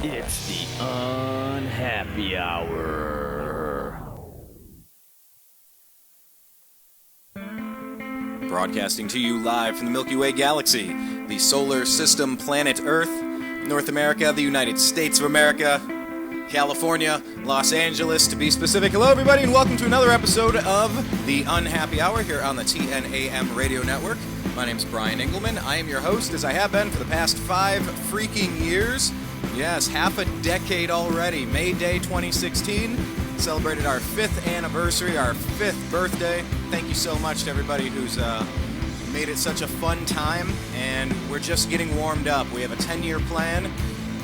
It's the Unhappy Hour. Broadcasting to you live from the Milky Way galaxy, the solar system, planet Earth, North America, the United States of America, California, Los Angeles, to be specific. Hello, everybody, and welcome to another episode of the Unhappy Hour here on the TNAM Radio Network. My name is Brian Engelman. I am your host, as I have been for the past 5 freaking years. Yes, half a decade already. May Day 2016. Celebrated our 5th anniversary, our 5th birthday. Thank you so much to everybody who's made it such a fun time, and we're just getting warmed up. We have a 10-year plan,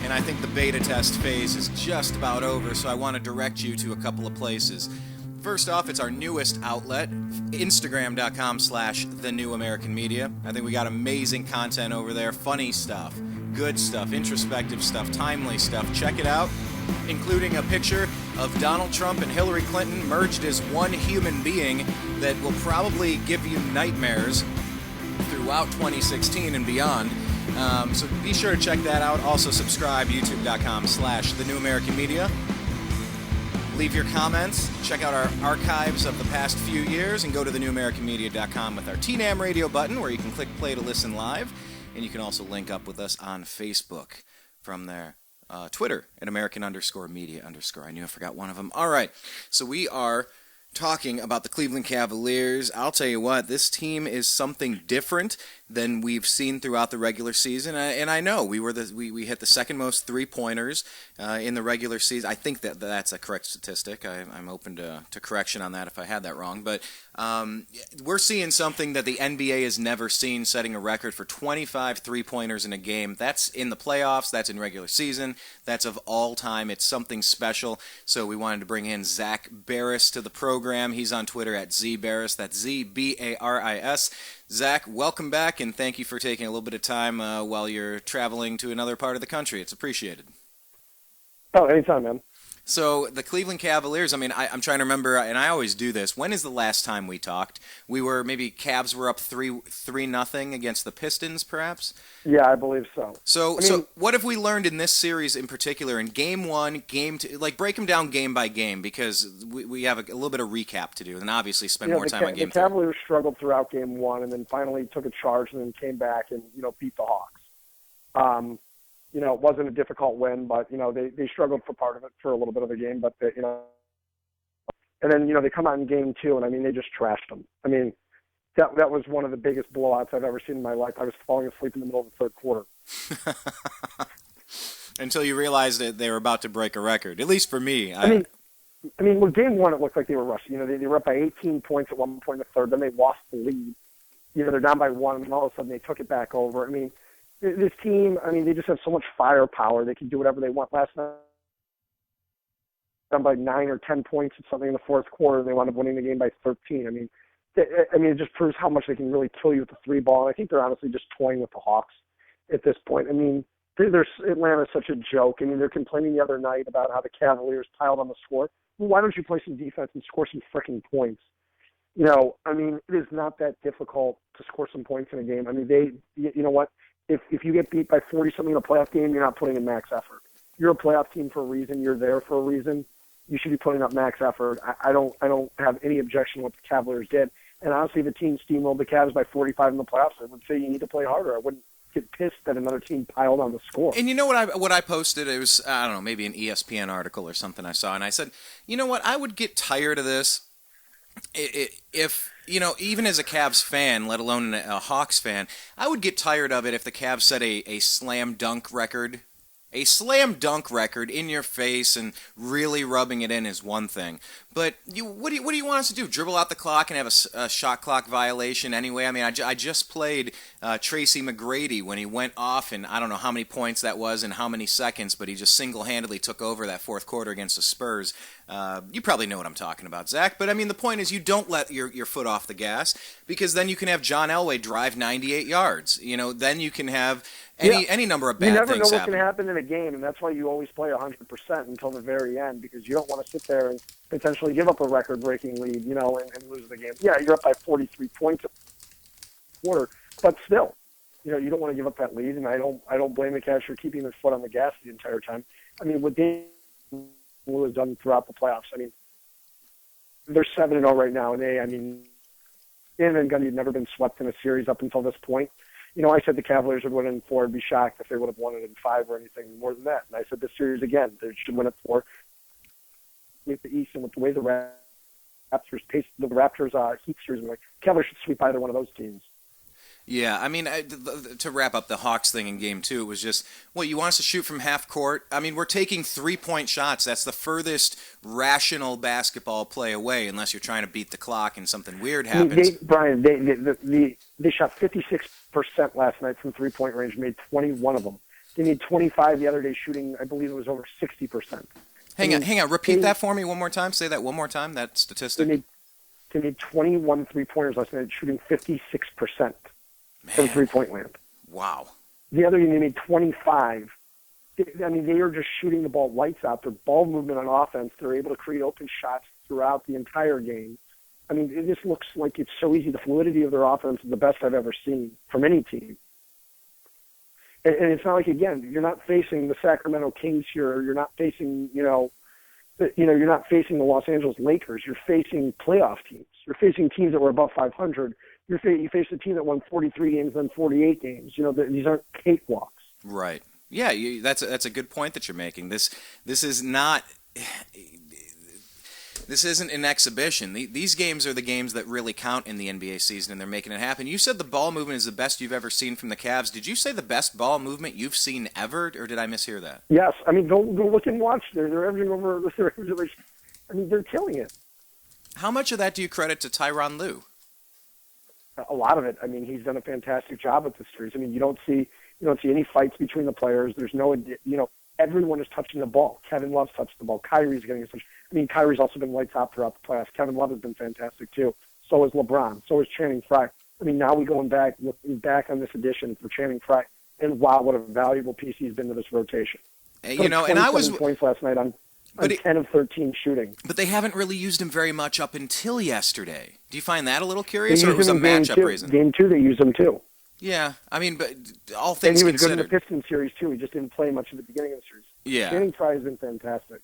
and I think the beta test phase is just about over, so I want to direct you to a couple of places. First off, it's our newest outlet, Instagram.com/thenewamericanmedia. I think we got amazing content over there, funny stuff, good stuff, introspective stuff, timely stuff. Check it out, including a picture of Donald Trump and Hillary Clinton merged as one human being that will probably give you nightmares throughout 2016 and beyond. So be sure to check that out. Also subscribe, youtube.com/thenewamericanmedia. Leave your comments, check out our archives of the past few years, and go to thenewamericanmedia.com with our TNAM radio button, where you can click play to listen live, and you can also link up with us on Facebook from there. Twitter at American_media_. I knew I forgot one of them. All right, so we are talking about the Cleveland Cavaliers. I'll tell you what, this team is something different than we've seen throughout the regular season. And I know we hit the second most three-pointers in the regular season. I think that's a correct statistic. I'm open to correction on that if I had that wrong. But we're seeing something that the NBA has never seen, setting a record for 25 three-pointers in a game. That's in the playoffs. That's in regular season. That's of all time. It's something special. So we wanted to bring in Zak Baris to the program. He's on Twitter at ZBaris. That's ZBARIS. Zak, welcome back, and thank you for taking a little bit of time while you're traveling to another part of the country. It's appreciated. Oh, anytime, man. So the Cleveland Cavaliers, I mean, I'm trying to remember, and I always do this. When is the last time we talked? Cavs were up 3-0 against the Pistons, perhaps? Yeah, I believe so. So what have we learned in this series in particular, in Game 1, Game 2? Like, break them down game by game, because we have a little bit of recap to do, and obviously spend more time on Game 3. The Cavaliers struggled throughout Game 1, and then finally took a charge, and then came back and, beat the Hawks. It wasn't a difficult win, but, they struggled for part of it, for a little bit of the game, but, and then, they come out in Game 2, and, they just trashed them. That was one of the biggest blowouts I've ever seen in my life. I was falling asleep in the middle of the third quarter. Until you realized that they were about to break a record, at least for me. Well, Game 1, it looked like they were rushing. They were up by 18 points at one point in the third, then they lost the lead. They're down by 1, and all of a sudden they took it back over. This team, they just have so much firepower. They can do whatever they want. Last night, down by 9 or 10 points at something in the fourth quarter, and they wound up winning the game by 13. It just proves how much they can really kill you with the three ball. And I think they're honestly just toying with the Hawks at this point. Atlanta's such a joke. They're complaining the other night about how the Cavaliers piled on the score. Well, why don't you play some defense and score some freaking points? It is not that difficult to score some points in a game. You know what? If you get beat by 40-something in a playoff game, you're not putting in max effort. You're a playoff team for a reason. You're there for a reason. You should be putting up max effort. I don't have any objection to what the Cavaliers did. And honestly, the team steamrolled the Cavs by 45 in the playoffs. I would say you need to play harder. I wouldn't get pissed that another team piled on the score. And you know what I posted? It was, I don't know, maybe an ESPN article or something I saw. And I said, you know what? I would get tired of this if, even as a Cavs fan, let alone a Hawks fan, I would get tired of it if the Cavs set a slam dunk record. A slam dunk record in your face and really rubbing it in is one thing. But what do you want us to do? Dribble out the clock and have a shot clock violation anyway? I just played Tracy McGrady when he went off, and I don't know how many points that was and how many seconds, but he just single-handedly took over that fourth quarter against the Spurs. You probably know what I'm talking about, Zach. But, the point is you don't let your foot off the gas, because then you can have John Elway drive 98 yards. Then you can have any number of bad things happen. You never know what can happen in a game, and that's why you always play 100% until the very end, because you don't want to sit there and potentially give up a record-breaking lead, and lose the game. Yeah, you're up by 43 points a quarter, but still, you don't want to give up that lead, and I don't blame the Cavs for keeping their foot on the gas the entire time. I mean, what Dave Lou has done throughout the playoffs, I mean, they're 7-0 right now, and in and Gundy had never been swept in a series up until this point. I said the Cavaliers would win it in 4. I'd be shocked if they would have won it in 5 or anything more than that. And I said this series again, they should win it 4. With the East and with the way the Raptors pace the Raptors Heat series, like Cavaliers should sweep either one of those teams. Yeah, I mean, to wrap up the Hawks thing in Game 2, it was just, you want us to shoot from half court? I mean, we're taking 3-point shots. That's the furthest rational basketball play away, unless you're trying to beat the clock and something weird happens. Brian, they shot 56% last night from 3-point range, made 21 of them. They made 25 the other day, shooting, I believe it was over 60%. Hang on. Repeat that for me one more time. Say that one more time, that statistic. They made 21 3-pointers last night, shooting 56%. From 3-point land. Wow. The other game, they made 25. They are just shooting the ball lights out. Their ball movement on offense, they're able to create open shots throughout the entire game. I mean, it just looks like it's so easy. The fluidity of their offense is the best I've ever seen from any team. And it's not like, again, you're not facing the Sacramento Kings here. You're not facing, you're not facing the Los Angeles Lakers. You're facing playoff teams. You're facing teams that were above 500. You face a team that won 43 games, then 48 games. These aren't cakewalks. Right. Yeah, that's a good point that you're making. This is not. This isn't an exhibition. These games are the games that really count in the NBA season, and they're making it happen. You said the ball movement is the best you've ever seen from the Cavs. Did you say the best ball movement you've seen ever, or did I mishear that? Yes. I mean, go look and watch. They're averaging over. They're killing it. How much of that do you credit to Tyronn Lue? A lot of it. I mean, he's done a fantastic job with this series. I mean, you don't see any fights between the players. There's no, everyone is touching the ball. Kevin Love's touched the ball. Kyrie's getting a touch. I mean, Kyrie's also been lights out throughout the playoffs. Kevin Love has been fantastic too. So is LeBron. So is Channing Frye. I mean, now we're looking back on this addition for Channing Frye, and wow, what a valuable piece he's been to this rotation. And I was points last night on 10 of 13 shooting. But they haven't really used him very much up until yesterday. Do you find that a little curious, or it was a matchup reason? Game 2, they used him too. Yeah, I mean, but all things considered. And he was considered. good in the Pistons series too. He just didn't play much at the beginning of the series. Yeah. Channing Frye has been fantastic.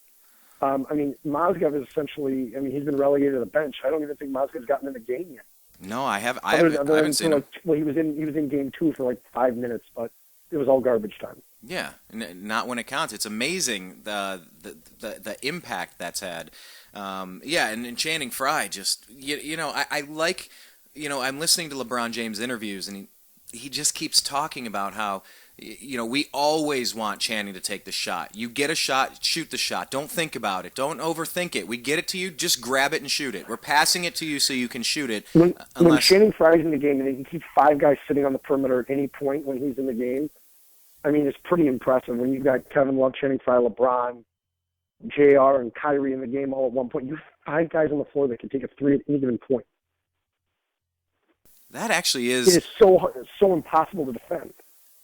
I mean, Mozgov is essentially, he's been relegated to the bench. I don't even think Mozgov's gotten in the game yet. No, I haven't seen him. Well, he was in game 2 for 5 minutes, but it was all garbage time. Yeah, not when it counts. It's amazing the impact that's had. And Channing Frye just I like I'm listening to LeBron James interviews, and he just keeps talking about how we always want Channing to take the shot. You get a shot, shoot the shot. Don't think about it. Don't overthink it. We get it to you, just grab it and shoot it. We're passing it to you so you can shoot it. When Channing Frye's in the game and he can keep 5 guys sitting on the perimeter at any point when he's in the game, I mean, it's pretty impressive. When you've got Kevin Love, Channing Frye, LeBron, JR, and Kyrie in the game all at one point, you have 5 guys on the floor that can take a 3 at any given point. That actually is... It is so impossible to defend.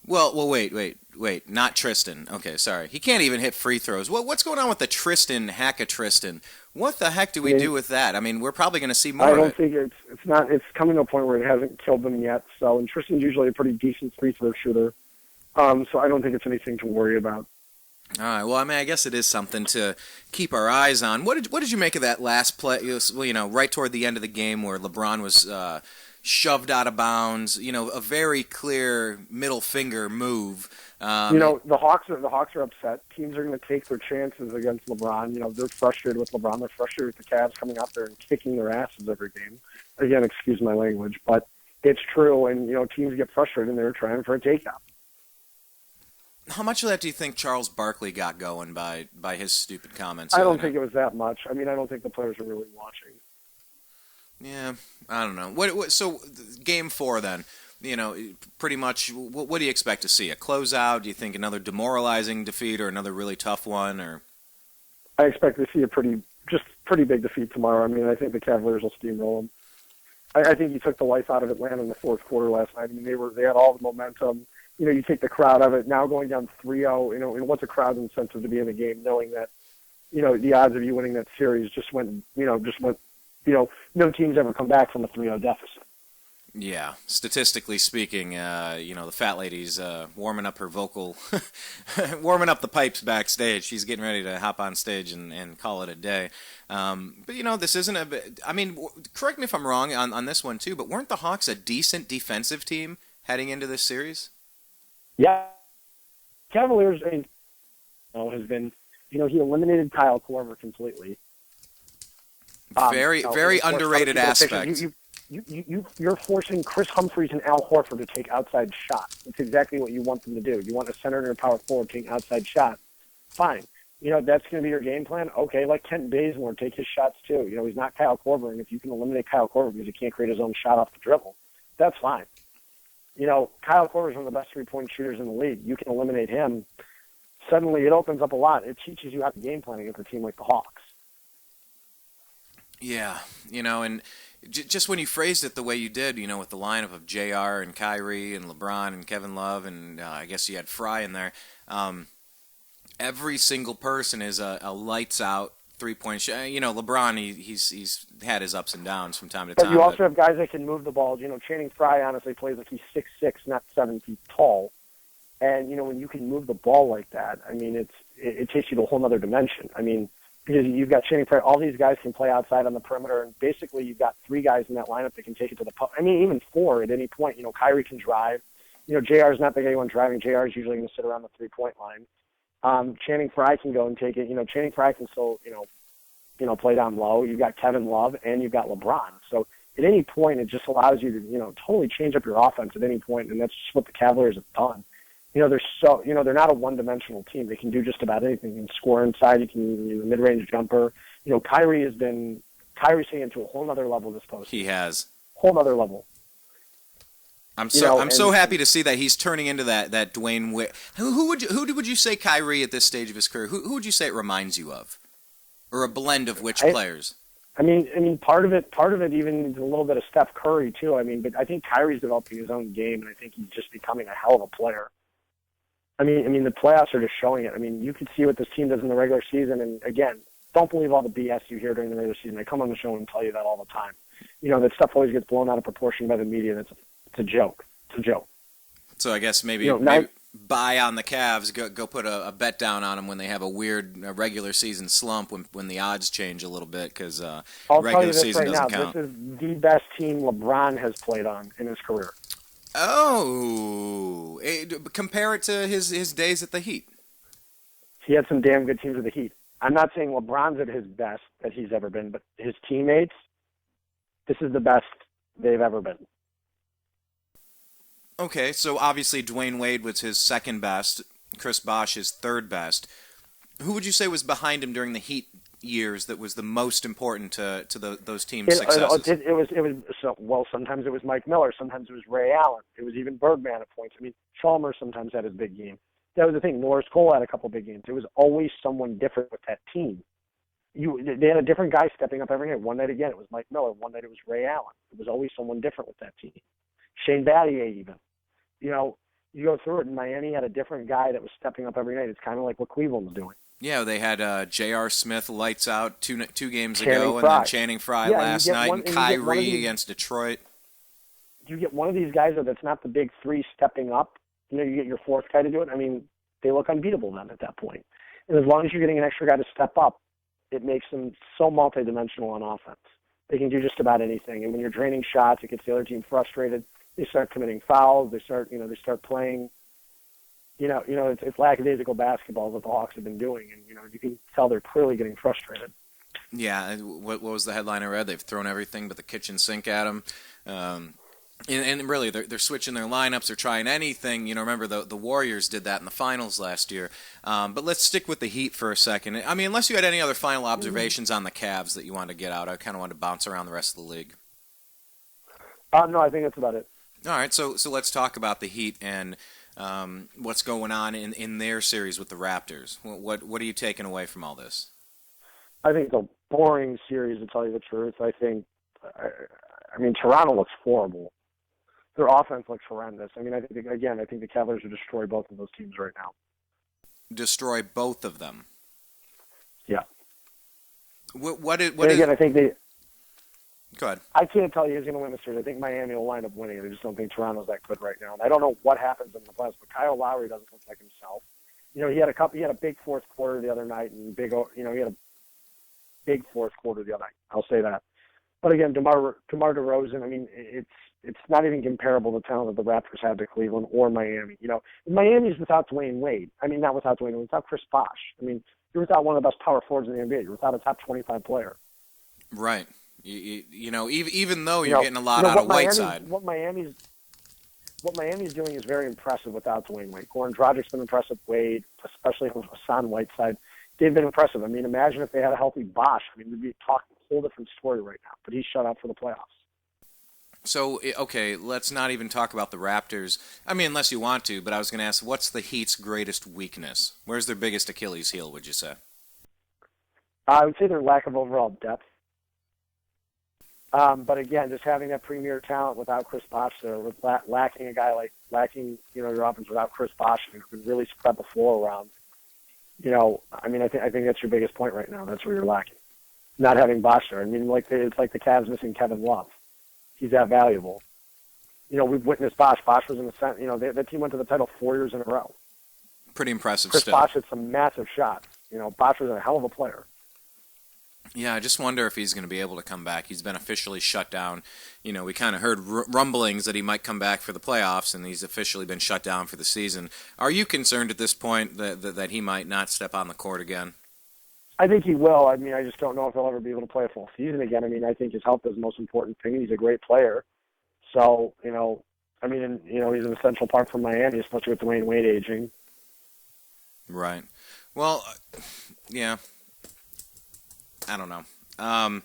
Well, wait. Not Tristan. Okay, sorry. He can't even hit free throws. What's going on with the Tristan, Hack-a-Tristan? What the heck do we do with that? I mean, we're probably going to see more of it. I don't think it's coming to a point where it hasn't killed them yet. So, and Tristan's usually a pretty decent free throw shooter. So I don't think it's anything to worry about. All right. Well, I mean, I guess it is something to keep our eyes on. What did you make of that last play? Right toward the end of the game where LeBron was shoved out of bounds. A very clear middle finger move. The Hawks are upset. Teams are going to take their chances against LeBron. They're frustrated with LeBron. They're frustrated with the Cavs coming out there and kicking their asses every game. Again, excuse my language, but it's true. And teams get frustrated and they're trying for a takeout. How much of that do you think Charles Barkley got going by his stupid comments? I don't think it was that much. I mean, I don't think the players are really watching. Yeah, I don't know. So Game 4 then, pretty much. What do you expect to see? A closeout? Do you think another demoralizing defeat or another really tough one? Or I expect to see a pretty big defeat tomorrow. I mean, I think the Cavaliers will steamroll them. I think he took the life out of Atlanta in the fourth quarter last night. I mean, they had all the momentum. You take the crowd of it. Now going down 3-0, and what's a crowd's incentive to be in the game, knowing that, the odds of you winning that series just went, no team's ever come back from a 3-0 deficit. Yeah, statistically speaking, the fat lady's warming up her vocal, warming up the pipes backstage. She's getting ready to hop on stage and call it a day. But this isn't I mean, correct me if I'm wrong on this one too, but weren't the Hawks a decent defensive team heading into this series? Yeah. Cavaliers, has been, he eliminated Kyle Korver completely. Very underrated aspect. You're forcing Chris Humphries and Al Horford to take outside shots. It's exactly what you want them to do. You want a center and a power forward taking outside shots. Fine. That's going to be your game plan. Okay, let Kent Bazemore take his shots too. He's not Kyle Korver, and if you can eliminate Kyle Korver because he can't create his own shot off the dribble, that's fine. Kyle Korver is one of the best three-point shooters in the league. You can eliminate him. Suddenly it opens up a lot. It teaches you how to game plan against a team like the Hawks. Yeah, and just when you phrased it the way you did, with the lineup of JR and Kyrie and LeBron and Kevin Love and I guess you had Fry in there, every single person is a lights-out three-point shot. LeBron, he's had his ups and downs from time to time. But you also have guys that can move the ball. Channing Frye honestly plays like he's 6'6", not 7 feet tall. And, when you can move the ball like that, it takes you to a whole other dimension. Because you've got Channing Frye, all these guys can play outside on the perimeter, and basically you've got 3 guys in that lineup that can take it to the post. Even 4 at any point. Kyrie can drive. JR is not the guy you want driving. JR is usually going to sit around the three-point line. Channing Frye can go and take it. Channing Frye can still, play down low. You've got Kevin Love and you've got LeBron. So at any point, it just allows you to, totally change up your offense at any point, and that's just what the Cavaliers have done. They're not a one-dimensional team. They can do just about anything. You can score inside. You can use a mid-range jumper. Kyrie's taken it to a whole other level this postseason. He has. Whole other level. I'm so happy to see that he's turning into that Dwayne Wade. Who would you say Kyrie at this stage of his career? Who would you say it reminds you of, or a blend of which players? Part of it even a little bit of Steph Curry too. But I think Kyrie's developing his own game, and I think he's just becoming a hell of a player. The playoffs are just showing it. You can see what this team does in the regular season, and again, don't believe all the BS you hear during the regular season. I come on the show and tell you that all the time. That stuff always gets blown out of proportion by the media. It's a joke. It's a joke. So I guess maybe buy on the Cavs. Go put a bet down on them when they have a weird regular season slump when the odds change a little bit because regular season doesn't count. This is the best team LeBron has played on in his career. Oh, compare it to his days at the Heat. He had some damn good teams with the Heat. I'm not saying LeBron's at his best that he's ever been, but his teammates, this is the best they've ever been. Okay, so obviously Dwayne Wade was his second best, Chris Bosh his third best. Who would you say was behind him during the Heat years that was the most important to those teams' successes? Sometimes it was Mike Miller, sometimes it was Ray Allen, it was even Birdman at points. Chalmers sometimes had his big game. That was the thing. Norris Cole had a couple big games. It was always someone different with that team. They had a different guy stepping up every night. One night again, it was Mike Miller. One night it was Ray Allen. It was always someone different with that team. Shane Battier even. You go through it, and Miami had a different guy that was stepping up every night. It's kind of like what Cleveland was doing. Yeah, they had J.R. Smith lights out two games Channing ago, Frye. And then Channing Frye last night, and Kyrie against Detroit. You get one of these guys that's not the big three stepping up. You get your fourth guy to do it. They look unbeatable then at that point. And as long as you're getting an extra guy to step up, it makes them so multidimensional on offense. They can do just about anything. And when you're draining shots, it gets the other team frustrated. They start committing fouls. They start playing. It's lackadaisical basketball that the Hawks have been doing, and you can tell they're clearly getting frustrated. Yeah, what was the headline I read? They've thrown everything but the kitchen sink at them. And really, they're switching their lineups. They're trying anything. Remember the Warriors did that in the finals last year. But let's stick with the Heat for a second. Unless you had any other final observations on the Cavs that you wanted to get out, I kind of wanted to bounce around the rest of the league. No, I think that's about it. All right, so let's talk about the Heat and what's going on in their series with the Raptors. What are you taking away from all this? I think it's a boring series, to tell you the truth. I think, Toronto looks horrible. Their offense looks horrendous. I think the Cavaliers will destroy both of those teams right now. Destroy both of them? Yeah. What is... I think Go ahead. I can't tell you who's going to win the series. I think Miami will wind up winning it. I just don't think Toronto's that good right now. And I don't know what happens in the playoffs, but Kyle Lowry doesn't look like himself. He had a big fourth quarter the other night, and he had a big fourth quarter the other night. I'll say that. But again, DeMar DeRozan, I mean, it's not even comparable to the talent that the Raptors had to Cleveland or Miami. Miami's without Dwayne Wade. I mean, not without Dwayne Wade, without Chris Bosh. I mean, you're without one of the best power forwards in the NBA. You're without a top 25 player. Right. Even though you're getting a lot out of Whiteside. What Miami's doing is very impressive without Dwayne Wade. Goran Dragic's been impressive. Wade, especially Hassan Whiteside, they've been impressive. I mean, imagine if they had a healthy Bosh. I mean, we'd be talking a whole different story right now. But he's shut out for the playoffs. So, okay, let's not even talk about the Raptors. I mean, unless you want to, but I was going to ask, what's the Heat's greatest weakness? Where's their biggest Achilles heel, would you say? I would say their lack of overall depth. But again, just having that premier talent without Chris Bosh there, with lacking a guy your offense without Chris Bosh, who can really spread the floor around. I mean, I think that's your biggest point right now. That's where you're lacking. Not having Bosh there. I mean, it's like the Cavs missing Kevin Love. He's that valuable. We've witnessed Bosh. Bosh was in the center. That team went to the title 4 years in a row. Pretty impressive Chris still. Bosh hit some massive shots. Bosh was a hell of a player. Yeah, I just wonder if he's going to be able to come back. He's been officially shut down. We kind of heard rumblings that he might come back for the playoffs, and he's officially been shut down for the season. Are you concerned at this point that he might not step on the court again? I think he will. I mean, I just don't know if he'll ever be able to play a full season again. I mean, I think his health is the most important thing. He's a great player. So, he's an essential part for Miami, especially with Dwayne Wade aging. Right. Well, yeah. I don't know. I'm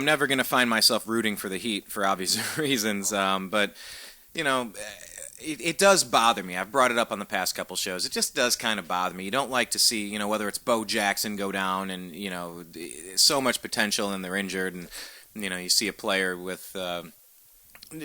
never going to find myself rooting for the Heat for obvious reasons, but, it does bother me. I've brought it up on the past couple shows. It just does kind of bother me. You don't like to see, whether it's Bo Jackson go down and, so much potential and they're injured and, you see a player with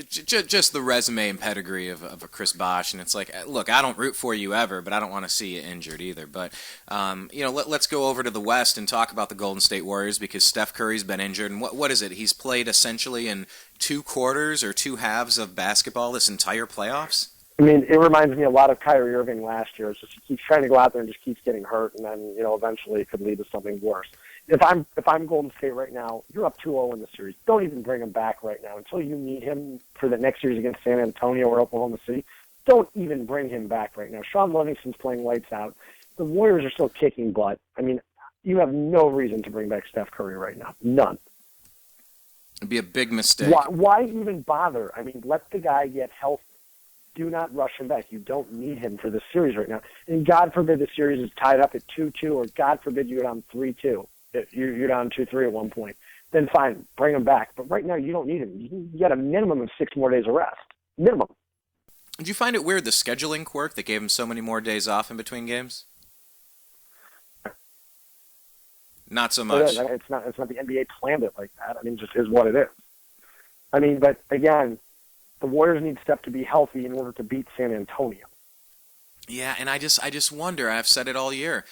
just the resume and pedigree of a Chris Bosh, and it's like, look, I don't root for you ever, but I don't want to see you injured either. But, let's go over to the West and talk about the Golden State Warriors because Steph Curry's been injured. And what is it? He's played essentially in 2 quarters or 2 halves of basketball this entire playoffs? I mean, it reminds me a lot of Kyrie Irving last year. It's just he keeps trying to go out there and just keeps getting hurt, and then, eventually it could lead to something worse. If I'm Golden State right now, you're up 2-0 in the series. Don't even bring him back right now until you need him for the next series against San Antonio or Oklahoma City. Don't even bring him back right now. Sean Livingston's playing lights out. The Warriors are still kicking butt. I mean, you have no reason to bring back Steph Curry right now. None. It'd be a big mistake. Why even bother? I mean, let the guy get healthy. Do not rush him back. You don't need him for this series right now. And God forbid the series is tied up at 2-2, or God forbid you're down 3-2. You're down 2-3 at one point. Then fine, bring him back. But right now you don't need him. You got a minimum of 6 more days of rest. Minimum. Did you find it weird, the scheduling quirk that gave him so many more days off in between games? Not so much. It's not the NBA planned it like that. I mean, it just is what it is. I mean, but again, the Warriors need Steph to be healthy in order to beat San Antonio. Yeah, and I just wonder. I've said it all year.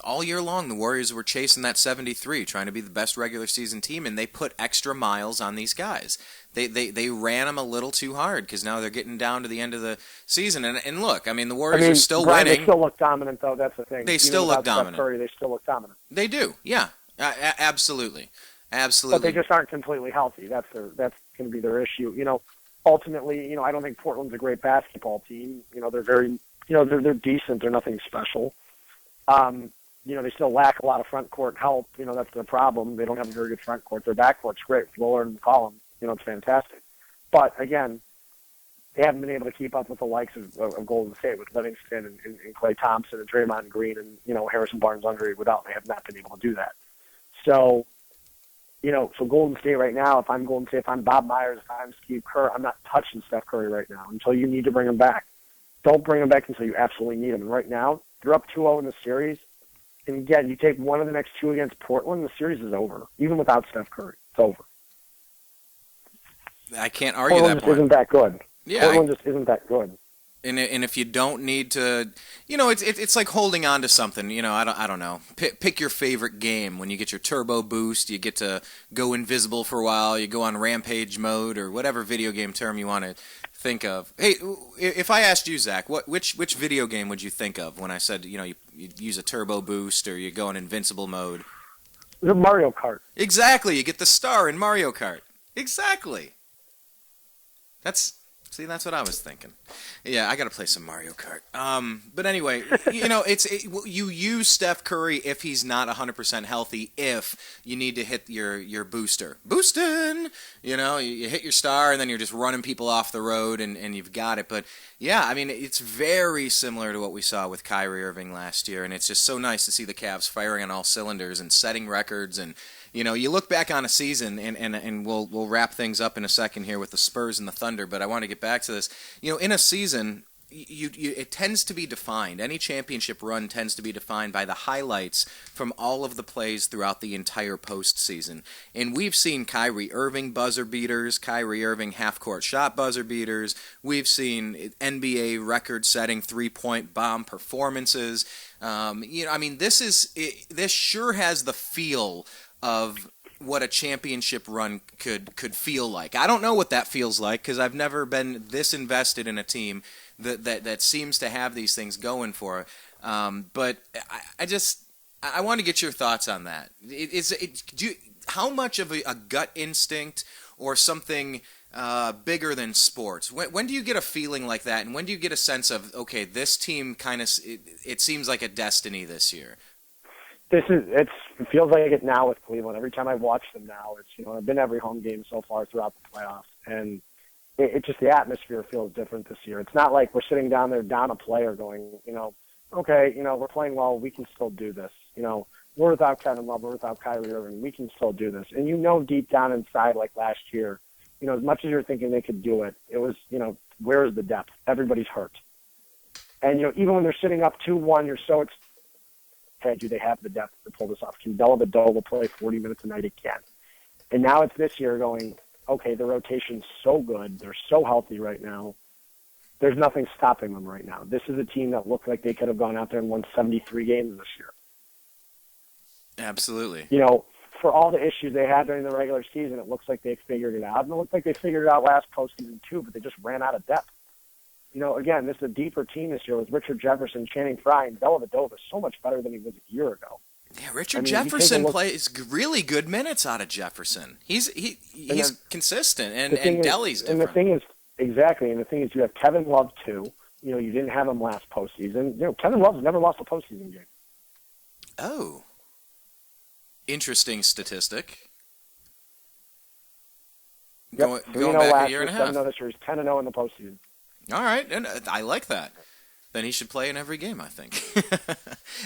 All year long, the Warriors were chasing that 73, trying to be the best regular season team, and they put extra miles on these guys. They ran them a little too hard because now they're getting down to the end of the season. And look, I mean, the Warriors are still Brian, winning. They still look dominant, though. That's the thing. They still look dominant. Curry, they still look dominant. They do, yeah, absolutely. But they just aren't completely healthy. That's going to be their issue. Ultimately, I don't think Portland's a great basketball team. They're very, they're decent. They're nothing special. They still lack a lot of front court help. That's their problem. They don't have a very good front court. Their back court's great. Lillard and McCollum, it's fantastic. But again, they haven't been able to keep up with the likes of Golden State with Livingston and Klay Thompson and Draymond Green and, Harrison Barnes under without. They have not been able to do that. So, so Golden State right now, if I'm Golden State, if I'm Bob Myers, if I'm Steve Kerr, I'm not touching Steph Curry right now until you need to bring him back. Don't bring him back until you absolutely need him. And right now, you're up 2-0 in the series. And again, you take one of the next 2 against Portland, the series is over. Even without Steph Curry, it's over. I can't argue Portland that point. Isn't that good. Yeah, Portland just isn't that good. And if you don't need to, it's like holding on to something. I don't know. Pick your favorite game. When you get your turbo boost, you get to go invisible for a while. You go on rampage mode or whatever video game term you want to think of. Hey, if I asked you, Zach, which video game would you think of when I said you use a turbo boost or you go in invincible mode? The Mario Kart. Exactly. You get the star in Mario Kart. Exactly. That's what I was thinking. Yeah, I got to play some Mario Kart. But anyway, you use Steph Curry if he's not 100% healthy. If you need to hit your booster, boosting. You hit your star and then you're just running people off the road and you've got it. But yeah, I mean, it's very similar to what we saw with Kyrie Irving last year, and it's just so nice to see the Cavs firing on all cylinders and setting records. And you look back on a season, and we'll wrap things up in a second here with the Spurs and the Thunder, but I want to get back to this. In a season, it tends to be defined. Any championship run tends to be defined by the highlights from all of the plays throughout the entire postseason. And we've seen Kyrie Irving buzzer beaters, Kyrie Irving half-court shot buzzer beaters. We've seen NBA record-setting three-point bomb performances. This sure has the feel of what a championship run could feel like. I don't know what that feels like because I've never been this invested in a team that seems to have these things going for it. But I want to get your thoughts on that. How much of a gut instinct or something bigger than sports? When do you get a feeling like that, and when do you get a sense of, okay, this team it seems like a destiny this year? It feels like it now with Cleveland. Every time I watch them now, I've been every home game so far throughout the playoffs, and it just, the atmosphere feels different this year. It's not like we're sitting down there down a player going, okay, we're playing well, we can still do this. We're without Kevin Love, we're without Kyrie Irving, we can still do this. And deep down inside, like last year, as much as you're thinking they could do it, it was, where is the depth? Everybody's hurt. And, even when they're sitting up 2-1, you're so excited. Do they have the depth to pull this off? Can Dellavedova play 40 minutes a night again? And now it's this year going, okay, the rotation's so good. They're so healthy right now. There's nothing stopping them right now. This is a team that looked like they could have gone out there and won 73 games this year. Absolutely. For all the issues they had during the regular season, it looks like they figured it out. And it looked like they figured it out last postseason too, but they just ran out of depth. Again, this is a deeper team this year with Richard Jefferson, Channing Frye, and Dellavedova so much better than he was a year ago. Yeah, Richard Jefferson plays really good minutes out of Jefferson. He's consistent, and Delly's different. And the thing is, exactly, and the thing is you have Kevin Love too. You didn't have him last postseason. Kevin Love's never lost a postseason game. Oh. Interesting statistic. Yep. Going back a year and a half. 7-0 this year. He's 10-0 in the postseason. All right, and I like that. Then he should play in every game, I think.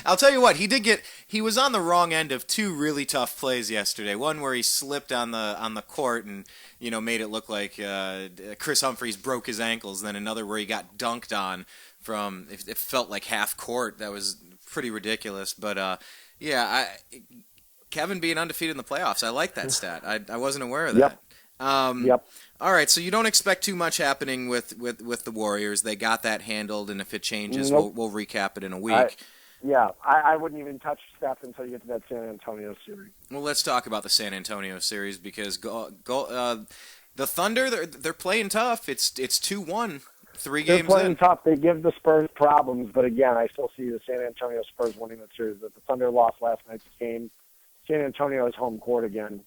I'll tell you what, he was on the wrong end of two really tough plays yesterday. One where he slipped on the court and made it look like Chris Humphries broke his ankles. Then another where he got dunked on from it felt like half court. That was pretty ridiculous. But Kevin being undefeated in the playoffs, I like that stat. I wasn't aware of that. Yep. All right, so you don't expect too much happening with the Warriors. They got that handled, and if it changes, nope. we'll recap it in a week. I wouldn't even touch Steph until you get to that San Antonio series. Well, let's talk about the San Antonio series because the Thunder, they're playing tough. It's 2-1, 3 games in. They're playing tough. They give the Spurs problems, but again, I still see the San Antonio Spurs winning the series. The Thunder lost last night's game. San Antonio is home court again.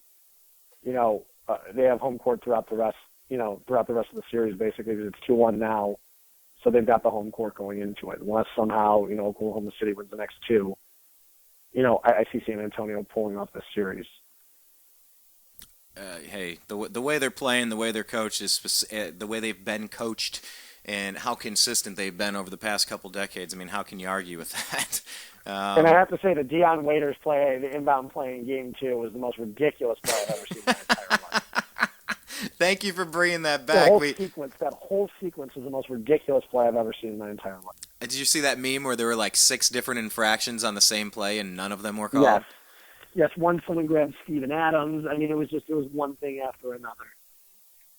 They have home court throughout the rest of the series, basically, because it's 2-1 now. So they've got the home court going into it. Unless somehow, Oklahoma City wins the next two, I see San Antonio pulling off this series. Hey, the way they're playing, the way they're coached, the way they've been coached, and how consistent they've been over the past couple decades. I mean, how can you argue with that? And I have to say, the Deion Waiters play, the inbound play in Game 2 was the most ridiculous play I've ever seen in my entire life. Thank you for bringing that back. That whole sequence was the most ridiculous play I've ever seen in my entire life. Did you see that meme where there were like 6 different infractions on the same play and none of them were called? Yes. Someone grabbed Steven Adams. I mean, it was one thing after another.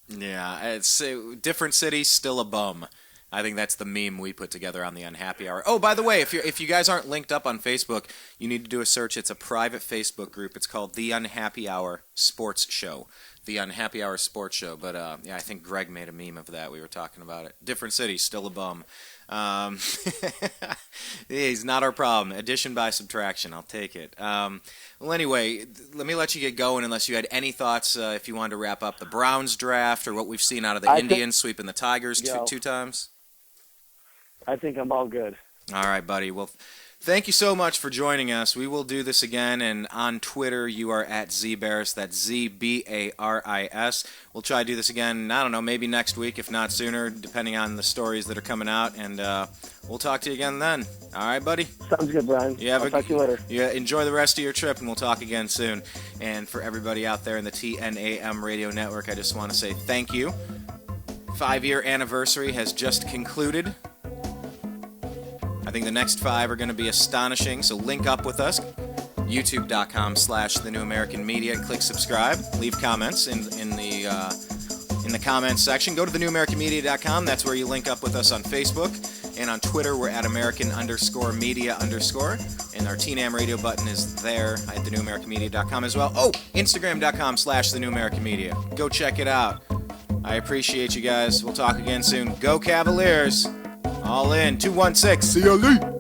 Yeah, it's different city, still a bum. I think that's the meme we put together on the Unhappy Hour. Oh, by the way, if you guys aren't linked up on Facebook, you need to do a search. It's a private Facebook group. It's called The Unhappy Hour Sports Show. The Unhappy Hour Sports Show. But yeah, I think Greg made a meme of that. We were talking about it. Different city, still a bum. He's not our problem. Addition by subtraction. I'll take it. Well, anyway, let me let you get going unless you had any thoughts if you wanted to wrap up the Browns draft or what we've seen out of the Indians sweeping the Tigers two times. I think I'm all good. All right, buddy. Well, thank you so much for joining us. We will do this again, and on Twitter, you are at ZBaris. That's ZBARIS. We'll try to do this again, I don't know, maybe next week, if not sooner, depending on the stories that are coming out, and we'll talk to you again then. All right, buddy? Sounds good, Brian. I'll talk to you later. Yeah, enjoy the rest of your trip, and we'll talk again soon. And for everybody out there in the TNAM radio network, I just want to say thank you. 5-year anniversary has just concluded. I think the next 5 are going to be astonishing, so link up with us, youtube.com/The New American Media. Click subscribe, leave comments in the comments section. Go to thenewamericanmedia.com. That's where you link up with us on Facebook. And on Twitter, we're at American_media_. And our TNAM radio button is there at thenewamericanmedia.com as well. Oh, Instagram.com/The New American Media. Go check it out. I appreciate you guys. We'll talk again soon. Go Cavaliers! All in. 216. See you later.